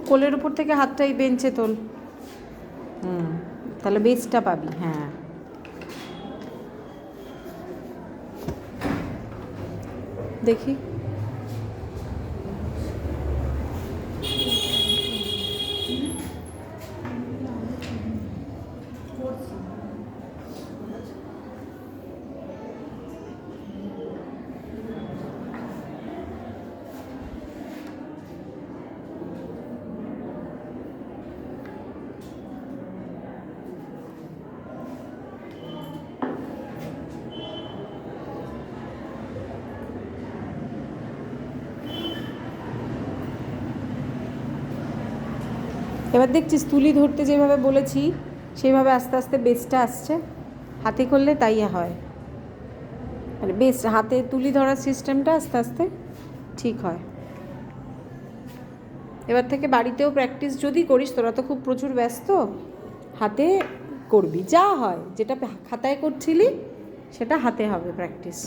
কোলের উপর থেকে হাতটা এই বেঞ্চে তোল। তাহলে বেসটা পাবি। হ্যাঁ, দেখি। এবার দেখছিস তুলি ধরতে যেভাবে বলেছি সেইভাবে আস্তে আস্তে বেসটা আসছে। হাতে করলে তাই হয়, মানে বেস হাতে তুলি ধরার সিস্টেমটা আস্তে আস্তে ঠিক হয়। এবার থেকে বাড়িতেও প্র্যাকটিস যদি করিস, তোরা তো খুব প্রচুর ব্যস্ত, হাতে করবি, যা হয় যেটা খাতায় করছিলি সেটা হাতে হবে প্র্যাকটিস।